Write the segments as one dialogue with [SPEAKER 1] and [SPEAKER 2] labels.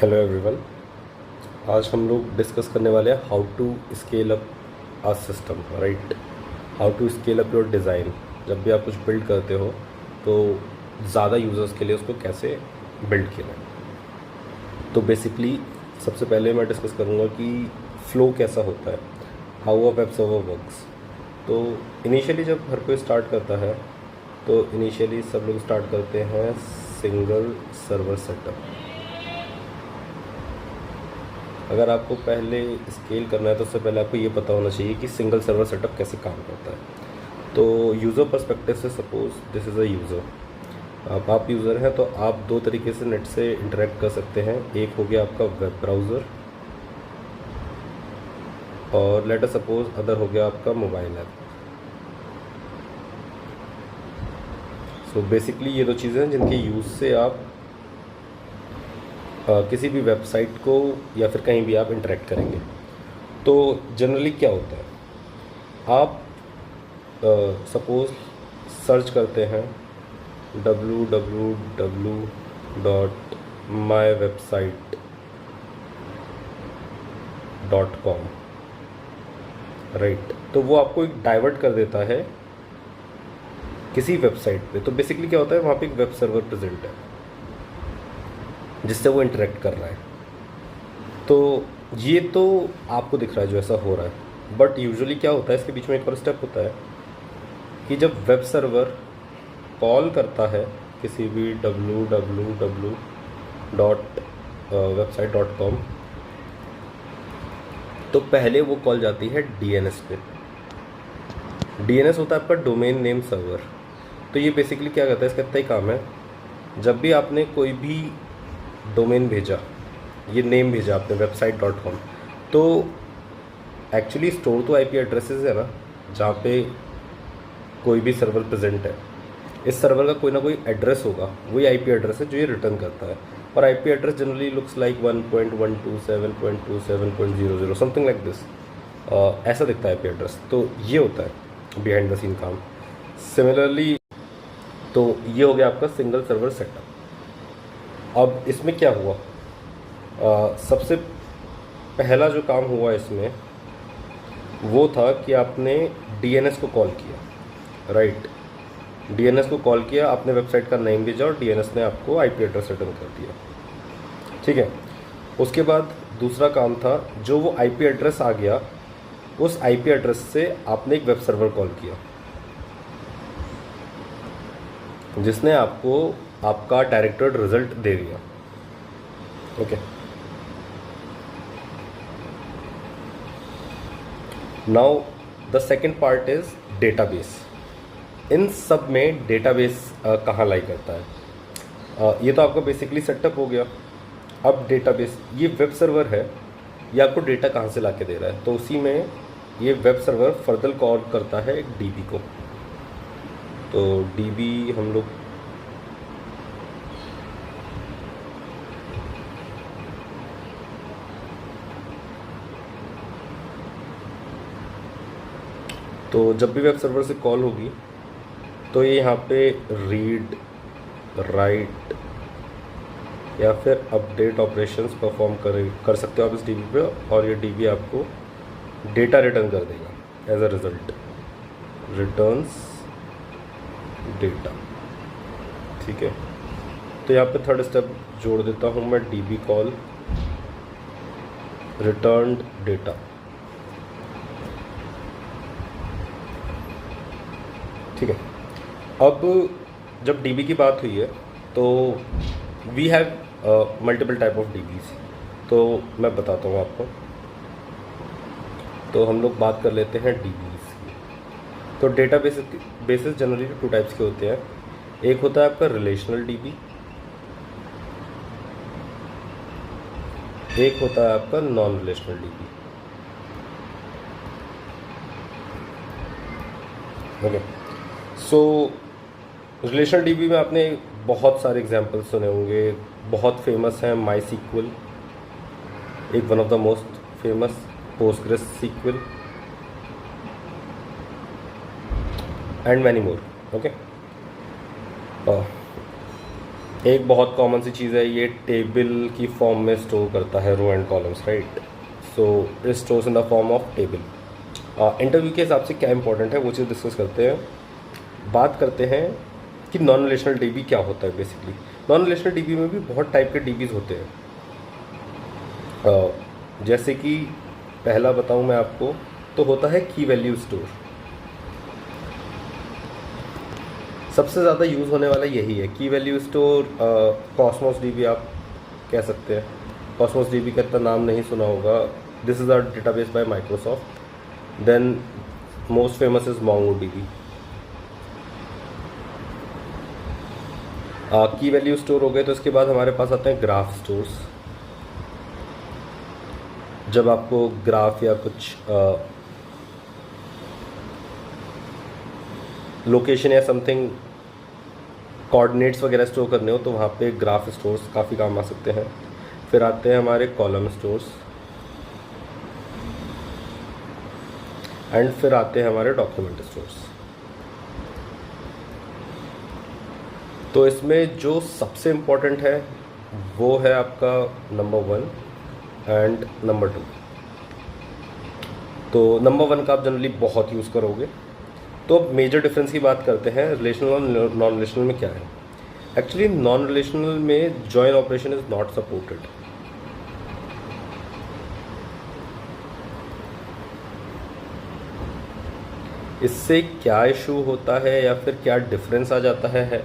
[SPEAKER 1] Hello everyone. आज हम लोग डिस्कस करने वाले हैं how to scale up a system, right. How to scale up your design. जब भी आप कुछ बिल्ड करते हो तो ज़्यादा यूज़र्स के लिए उसको कैसे बिल्ड किया जाए। तो बेसिकली सबसे पहले मैं डिस्कस करूँगा कि फ़्लो कैसा होता है, how a web server works. तो इनिशियली जब हर कोई स्टार्ट करता है तो इनिशियली सब लोग स्टार्ट करते हैं सिंगल सर्वर सेटअप। अगर आपको पहले स्केल करना है तो उससे पहले आपको ये पता होना चाहिए कि सिंगल सर्वर सेटअप कैसे काम करता है। तो यूज़र पर्सपेक्टिव से suppose this is a user, अब आप यूज़र हैं तो आप दो तरीके से नेट से इंटरेक्ट कर सकते हैं। एक हो गया आपका वेब ब्राउज़र और लेट अस सपोज अदर हो गया आपका मोबाइल ऐप। सो बेसिकली ये दो चीज़ें हैं जिनके यूज़ से आप किसी भी वेबसाइट को या फिर कहीं भी आप इंटरेक्ट करेंगे। तो जनरली क्या होता है, आप सपोज सर्च करते हैं www.mywebsite.com, राइट। तो वो आपको एक डाइवर्ट कर देता है किसी वेबसाइट पे। तो बेसिकली क्या होता है, वहाँ पे एक वेब सर्वर प्रेजेंट है जिससे वो इंटरेक्ट कर रहा है। तो ये तो आपको दिख रहा है जो ऐसा हो रहा है, बट यूजुअली क्या होता है, इसके बीच में एक और स्टेप होता है कि जब वेब सर्वर कॉल करता है किसी भी www.website.com, तो पहले वो कॉल जाती है DNS पे। DNS होता है आपका डोमेन नेम सर्वर। तो ये बेसिकली क्या करता है, इसका इतना ही काम है, जब भी आपने कोई भी डोमेन भेजा, ये नेम भेजा आपने website.com, तो एक्चुअली स्टोर तो IP एड्रेसेस है ना, जहाँ पे कोई भी सर्वर प्रेजेंट है। इस सर्वर का कोई ना कोई एड्रेस होगा, वही IP एड्रेस है जो ये रिटर्न करता है। और IP address generally looks like 1.127.27.00 something like this, ऐसा दिखता है IP एड्रेस। तो ये होता है बिहाइंड द सीन काम। सिमिलरली तो ये हो गया आपका सिंगल सर्वर सेटअप। अब इसमें क्या हुआ, सबसे पहला जो काम हुआ इसमें वो था कि आपने DNS को कॉल किया, राइट। DNS को कॉल किया, आपने वेबसाइट का नेम भेजा और DNS ने आपको IP एड्रेस रिटर्न कर दिया, ठीक है। उसके बाद दूसरा काम था, जो वो IP एड्रेस आ गया, उस IP एड्रेस से आपने एक वेब सर्वर कॉल किया जिसने आपको आपका डायरेक्टेड रिजल्ट दे दिया, okay. Now the second part is database. इन सब में डेटाबेस कहाँ लाई करता है, ये तो आपका बेसिकली सेटअप हो गया। अब डेटाबेस, ये वेब सर्वर है, ये आपको डेटा कहाँ से ला के दे रहा है, तो उसी में ये वेब सर्वर फर्दर कॉल करता है एक DB को। तो DB हम लोग तो जब भी वेब सर्वर से कॉल होगी तो ये यहाँ पे रीड, राइट या फिर अपडेट ऑपरेशंस परफॉर्म कर सकते हो आप इस DB पे, और ये DB आपको डेटा रिटर्न कर देगा as a result, returns data, ठीक है। तो यहाँ पे थर्ड स्टेप जोड़ देता हूँ मैं, DB कॉल रिटर्न डेटा, ठीक है। अब जब DB की बात हुई है तो we have multiple type of DBs, तो मैं बताता हूँ आपको। तो हम लोग बात कर लेते हैं DBs की। तो बेसिस जनरली टू टाइप्स के होते हैं। एक होता है आपका रिलेशनल DB, एक होता है आपका नॉन रिलेशनल DB, ओके। सो रिलेशनल DB में आपने बहुत सारे एग्जांपल्स सुने होंगे, बहुत फेमस हैं MySQL, एक one of the most famous, PostgreSQL and many more, okay. एक बहुत कॉमन सी चीज़ है, ये टेबल की फॉर्म में स्टोर करता है row and columns, right. So it stores in the form of table. Interview के हिसाब से क्या इंपॉर्टेंट है वो चीज़ डिस्कस करते हैं। बात करते हैं कि नॉन रिलेशनल डीबी क्या होता है। बेसिकली नॉन रिलेशनल डीबी में भी बहुत टाइप के डीबीज होते हैं। जैसे कि पहला बताऊं मैं आपको, तो होता है की वैल्यू स्टोर। सबसे ज़्यादा यूज़ होने वाला यही है, की वैल्यू स्टोर। कॉस्मोस डीबी आप कह सकते हैं। कॉस्मोस डीबी का इतना नाम नहीं सुना होगा। This is a database by Microsoft. Then most famous is Mongo DB. Key value store हो गए, तो इसके बाद हमारे पास आते हैं ग्राफ स्टोर्स। जब आपको ग्राफ या कुछ लोकेशन या समथिंग कोऑर्डिनेट्स वगैरह स्टोर करने हो तो वहाँ पे ग्राफ स्टोर्स काफ़ी काम आ सकते हैं। फिर आते हैं हमारे कॉलम स्टोर्स, एंड फिर आते हैं हमारे डॉक्यूमेंट स्टोर्स। तो इसमें जो सबसे इम्पोर्टेंट है वो है आपका नंबर 1 एंड नंबर 2। तो नंबर 1 का आप जनरली बहुत यूज़ करोगे। तो अब मेजर डिफरेंस की बात करते हैं, रिलेशनल और नॉन रिलेशनल में क्या है। एक्चुअली नॉन रिलेशनल में join operation is not supported. इससे क्या इशू होता है या फिर क्या डिफरेंस आ जाता है।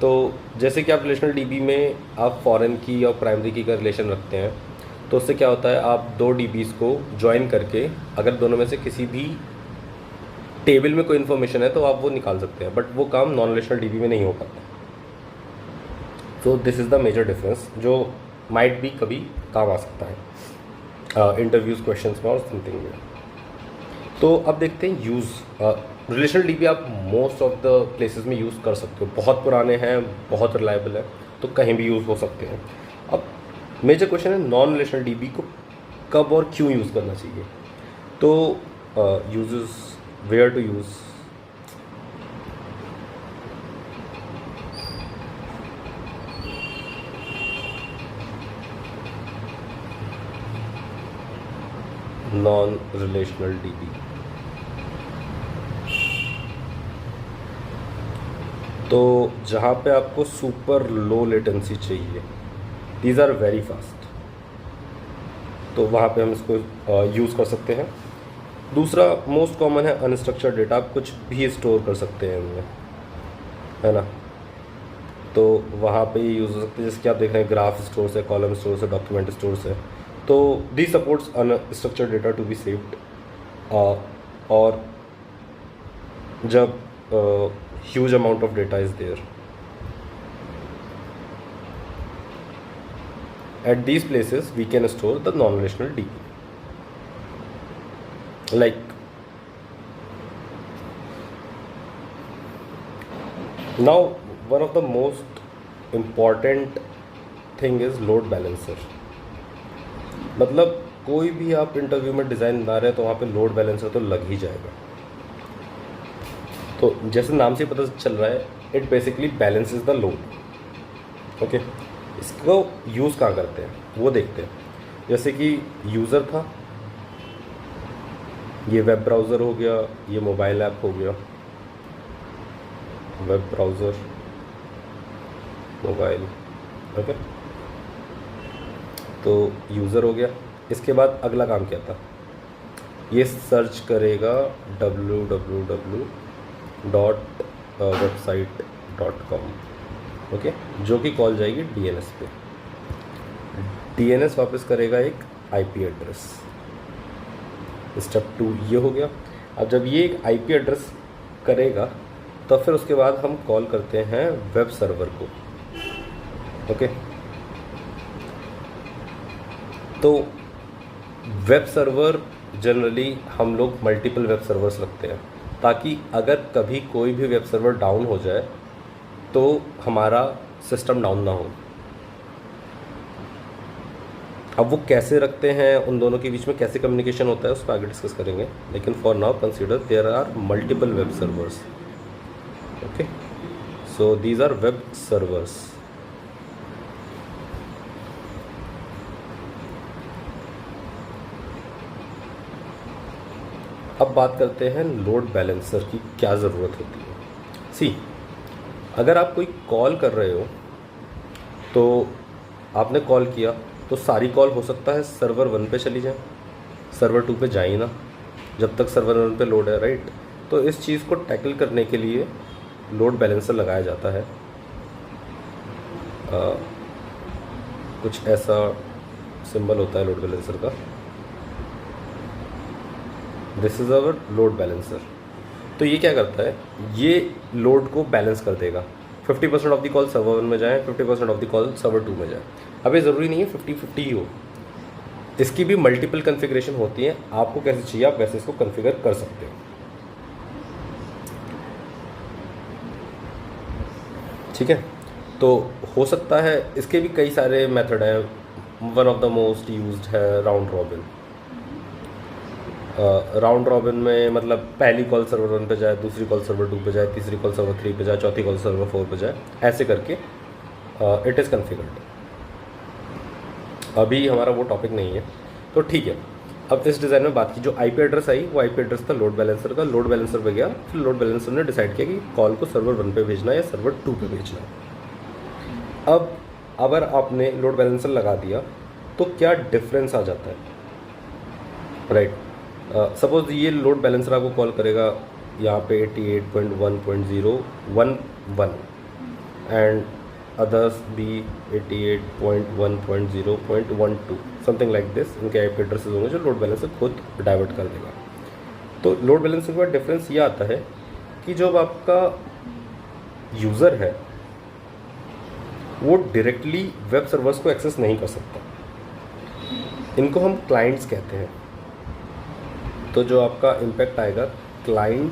[SPEAKER 1] तो जैसे कि आप रिलेशनल डीबी में आप फॉरेन की और प्राइमरी की का रिलेशन रखते हैं, तो उससे क्या होता है, आप दो डीबीज़ को ज्वाइन करके अगर दोनों में से किसी भी टेबल में कोई इन्फॉर्मेशन है तो आप वो निकाल सकते हैं, बट वो काम नॉन रिलेशनल डीबी में नहीं हो पाता। So this is the major difference जो माइट भी कभी काम आ सकता है इंटरव्यूज़, क्वेश्चंस में और समथिंग में। तो अब देखते हैं यूज़। रिलेशनल डीबी आप मोस्ट ऑफ द प्लेसेस में यूज़ कर सकते हो। बहुत पुराने हैं, बहुत रिलायबल है, तो कहीं भी यूज़ हो सकते हैं। अब मेजर क्वेश्चन है नॉन रिलेशनल डीबी को कब और क्यों यूज़ करना चाहिए। तो uses, where to use. Non relational DB, तो जहाँ पे आपको सुपर लो लेटेंसी चाहिए, दीज आर वेरी फास्ट, तो वहाँ पे हम इसको यूज़ कर सकते हैं। दूसरा मोस्ट कॉमन है अनस्ट्रक्चर्ड डेटा। आप कुछ भी स्टोर कर सकते हैं इनमें, है ना। तो वहाँ पे ये यूज़ हो सकते हैं, जैसे कि आप देख रहे हैं ग्राफ स्टोर्स है, कॉलम स्टोर्स है, डॉक्यूमेंट स्टोर्स है। तो the supports unstructured data to be saved. और जब huge amount of data is there at these places, we can store the non-relational DB. Like now, one of the most important thing is load balancer. मतलब कोई भी आप interview में design बना रहे हैं तो वहाँ पे लोड बैलेंसर तो लग ही जाएगा। तो जैसे नाम से पता चल रहा है, it basically balances the load. Okay, इसको यूज़ कहाँ करते हैं वो देखते हैं। जैसे कि यूज़र था, ये वेब ब्राउज़र हो गया, ये मोबाइल ऐप हो गया। Web browser, mobile, okay. तो यूज़र हो गया। इसके बाद अगला काम क्या था, ये सर्च करेगा www.website.com, ओके, जो कि कॉल जाएगी डीएनएस पे। डीएनएस वापस करेगा एक आईपी एड्रेस। स्टेप 2 ये हो गया। अब जब ये एक आईपी एड्रेस करेगा तो फिर उसके बाद हम कॉल करते हैं वेब सर्वर को, ओके। तो वेब सर्वर जनरली हम लोग मल्टीपल वेब सर्वर्स रखते हैं, ताकि अगर कभी कोई भी वेब सर्वर डाउन हो जाए तो हमारा सिस्टम डाउन ना हो। अब वो कैसे रखते हैं, उन दोनों के बीच में कैसे कम्युनिकेशन होता है, उस पर आगे डिस्कस करेंगे। लेकिन for now consider there are multiple web servers, okay. So these are web servers. अब बात करते हैं लोड बैलेंसर की क्या ज़रूरत होती है। सी, अगर आप कोई कॉल कर रहे हो तो आपने कॉल किया तो सारी कॉल हो सकता है सर्वर 1 पे चली जाए, सर्वर 2 पे जाए ना जब तक सर्वर 1 पे लोड है, राइट। तो इस चीज़ को टैकल करने के लिए लोड बैलेंसर लगाया जाता है। कुछ ऐसा सिंबल होता है लोड बैलेंसर का। This is our load balancer. तो ये क्या करता है, ये लोड को बैलेंस कर देगा। 50% ऑफ द कॉल सर्वर 1 में जाए, 50% ऑफ द कॉल सर्वर 2 में जाए। अब ये ज़रूरी नहीं है 50-50 ही हो, इसकी भी मल्टीपल कन्फिग्रेशन होती है। आपको कैसे चाहिए आप वैसे इसको कन्फिगर कर सकते हो, ठीक है। तो हो सकता है इसके भी कई सारे मेथड हैं। One of the most used है राउंड रॉबिन। राउंड रॉबिन में मतलब पहली कॉल सर्वर 1 पे जाए, दूसरी कॉल सर्वर 2 पे जाए, तीसरी कॉल सर्वर 3 पे जाए, चौथी कॉल सर्वर 4 पे जाए, ऐसे करके इट इज़ कन्फिगर्ड। अभी हमारा वो टॉपिक नहीं है, तो ठीक है। अब इस डिज़ाइन में बात की, जो आईपी एड्रेस आई वो आईपी एड्रेस था लोड बैलेंसर का। लोड बैलेंसर पे गया, फिर लोड बैलेंसर ने डिसाइड किया कि कॉल को सर्वर 1 पे भेजना है या सर्वर 2 पे भेजना है। अब अगर आपने लोड बैलेंसर लगा दिया तो क्या डिफरेंस आ जाता है, राइट। सपोज ये लोड बैलेंसर आपको कॉल करेगा यहाँ पे 88.1.0.11 एंड अदर्स भी 88.1.0.12 समथिंग लाइक दिस। इनके आईपी एड्रेसेस होंगे जो लोड बैलेंसर खुद डाइवर्ट कर देगा। तो लोड बैलेंसर के बाद डिफरेंस ये आता है कि जब आपका यूज़र है वो डायरेक्टली वेब सर्वर्स को एक्सेस नहीं कर सकता। इनको हम क्लाइंट्स कहते हैं। तो जो आपका इम्पैक्ट आएगा, क्लाइंट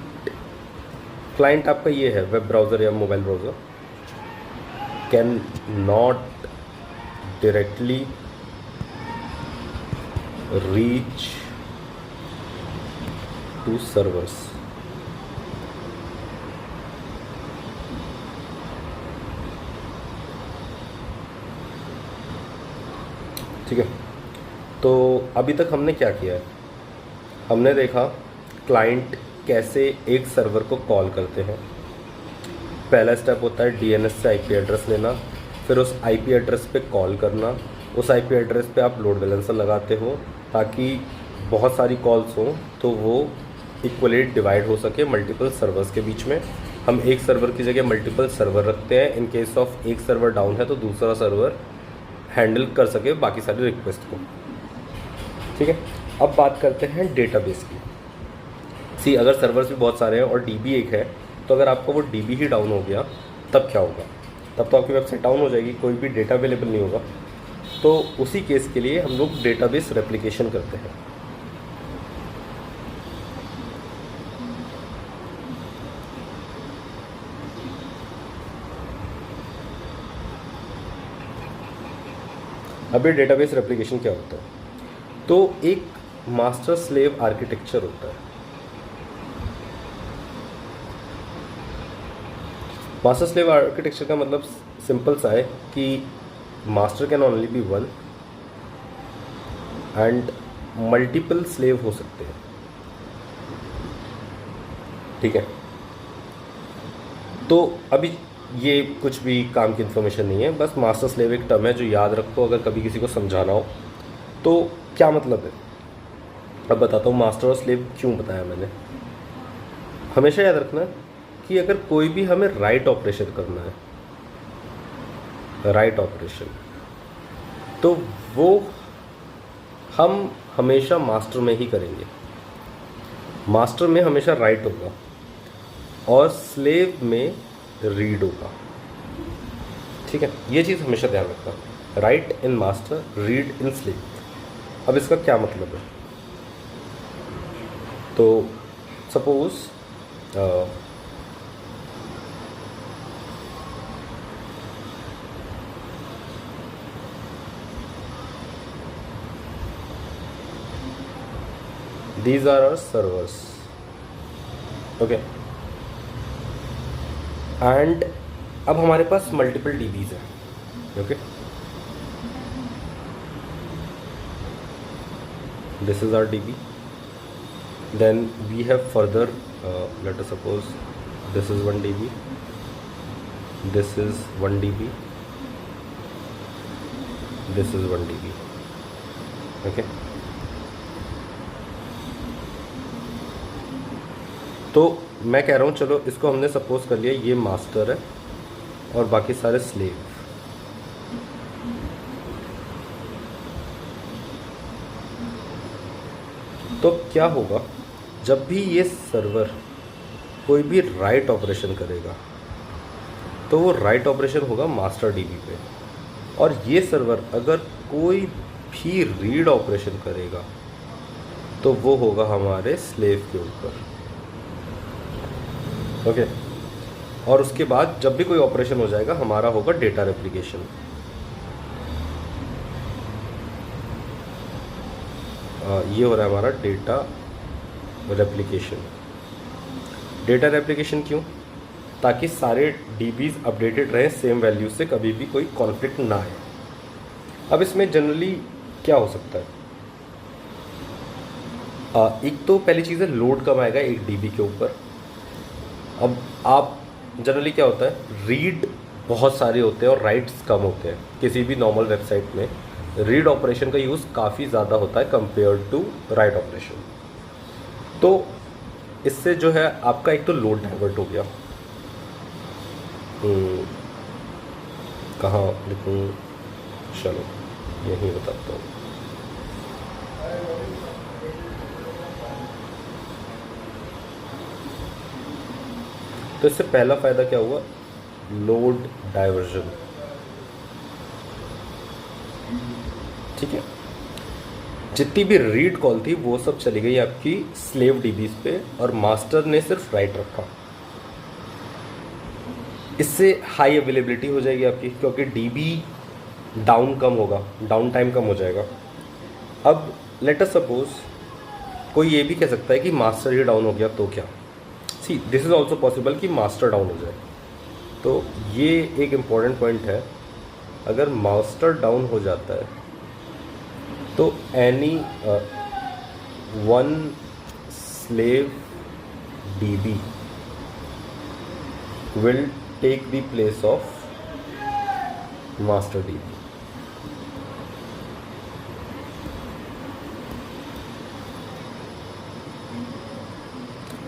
[SPEAKER 1] आपका ये है वेब ब्राउज़र या mobile browser can not directly reach to servers. ठीक है। तो अभी तक हमने क्या किया है, हमने देखा क्लाइंट कैसे एक सर्वर को कॉल करते हैं। पहला स्टेप होता है डीएनएस से आईपी एड्रेस लेना, फिर उस आईपी एड्रेस पे कॉल करना। उस आईपी एड्रेस पे आप लोड बैलेंसर लगाते हो ताकि बहुत सारी कॉल्स हों तो वो इक्वली डिवाइड हो सके मल्टीपल सर्वर्स के बीच में। हम एक सर्वर की जगह मल्टीपल सर्वर रखते हैं। इन केस ऑफ एक सर्वर डाउन है तो दूसरा सर्वर हैंडल कर सके बाकी सारी रिक्वेस्ट को, ठीक है। अब बात करते हैं डेटाबेस की। सी, अगर सर्वर्स भी बहुत सारे हैं और डीबी एक है, तो अगर आपका वो डीबी ही डाउन हो गया तब क्या होगा, तब तो आपकी वेबसाइट डाउन हो जाएगी, कोई भी डेटा अवेलेबल नहीं होगा। तो उसी केस के लिए हम लोग डेटाबेस रेप्लिकेशन करते हैं। अभी डेटाबेस रेप्लिकेशन क्या होता है, तो एक मास्टर स्लेव आर्किटेक्चर होता है। मास्टर स्लेव आर्किटेक्चर का मतलब सिंपल सा है कि master can only be one and multiple slave हो सकते हैं, ठीक है। तो अभी ये कुछ भी काम की इन्फॉर्मेशन नहीं है, बस मास्टर स्लेव एक टर्म है जो याद रखो अगर कभी किसी को समझाना हो। तो क्या मतलब है, अब बताता हूँ मास्टर और स्लेव क्यों बताया मैंने। हमेशा याद रखना कि अगर कोई भी हमें राइट ऑपरेशन करना है, राइट ऑपरेशन, तो वो हम हमेशा मास्टर में ही करेंगे। मास्टर में हमेशा राइट होगा और स्लेव में रीड होगा, ठीक है। ये चीज़ हमेशा ध्यान रखना, right in master, read in slave. अब इसका क्या मतलब है, तो suppose these are our servers, okay, and अब हमारे पास मल्टीपल डीबीज हैं, okay. This is our DB then we have further, let us suppose this is 1 dB, this is 1 dB, this is 1 dB. Okay, तो मैं कह रहा हूँ चलो इसको हमने सपोज कर लिया ये मास्टर है और बाकी सारे स्लेव। तो क्या होगा जब भी ये सर्वर कोई भी राइट ऑपरेशन करेगा तो वो राइट ऑपरेशन होगा मास्टर डीबी पे, और ये सर्वर अगर कोई भी रीड ऑपरेशन करेगा तो वो होगा हमारे स्लेव के ऊपर। ओके, और उसके बाद जब भी कोई ऑपरेशन हो जाएगा हमारा होगा डेटा रेप्लिकेशन। ये हो रहा है हमारा डेटा रेप्लिकेशन। डेटा रेप्लिकेशन क्यों? ताकि सारे डीबीज अपडेटेड रहें सेम वैल्यू से, कभी भी कोई कॉन्फ्लिक्ट ना आए। अब इसमें जनरली क्या हो सकता है, एक तो पहली चीज़ है लोड कम आएगा एक डीबी के ऊपर। अब आप जनरली क्या होता है, रीड बहुत सारे होते हैं और राइट्स कम होते हैं। किसी भी नॉर्मल वेबसाइट में रीड ऑपरेशन का यूज़ काफ़ी ज़्यादा होता है कंपेयर टू राइट ऑपरेशन। तो इससे जो है आपका एक तो लोड डाइवर्ट हो गया। कहाँ लिखूँ, चलो यहीं बताता हूँ। तो इससे पहला फ़ायदा क्या हुआ, लोड डाइवर्जन। ठीक है, जितनी भी रीड कॉल थी वो सब चली गई आपकी स्लेव डीबीज पे और मास्टर ने सिर्फ राइट रखा। इससे हाई अवेलेबिलिटी हो जाएगी आपकी, क्योंकि डीबी डाउन कम होगा, डाउन टाइम कम हो जाएगा। अब लेट अस सपोज कोई ये भी कह सकता है कि मास्टर ही डाउन हो गया तो क्या, see this is also possible कि मास्टर डाउन हो जाए। तो ये एक इम्पॉर्टेंट पॉइंट है, अगर मास्टर डाउन हो जाता है तो any one slave DB will take the place of master DB.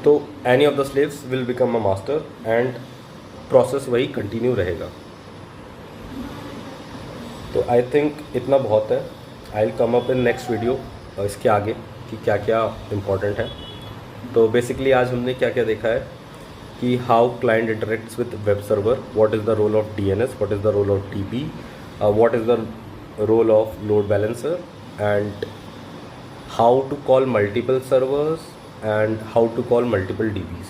[SPEAKER 1] तो any of the slaves will become a master and process वही कंटिन्यू रहेगा। तो आई थिंक इतना बहुत है। I will come up in next video इसके आगे कि क्या क्या इम्पोर्टेंट है। तो बेसिकली आज हमने क्या क्या देखा है कि how client interacts with web server, what is the role of DNS, what is the role of DB, what is the role of load balancer, and how to call multiple servers and how to call multiple DBs.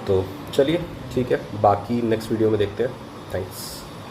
[SPEAKER 1] तो चलिए ठीक है, बाकी next video में देखते हैं। Thanks.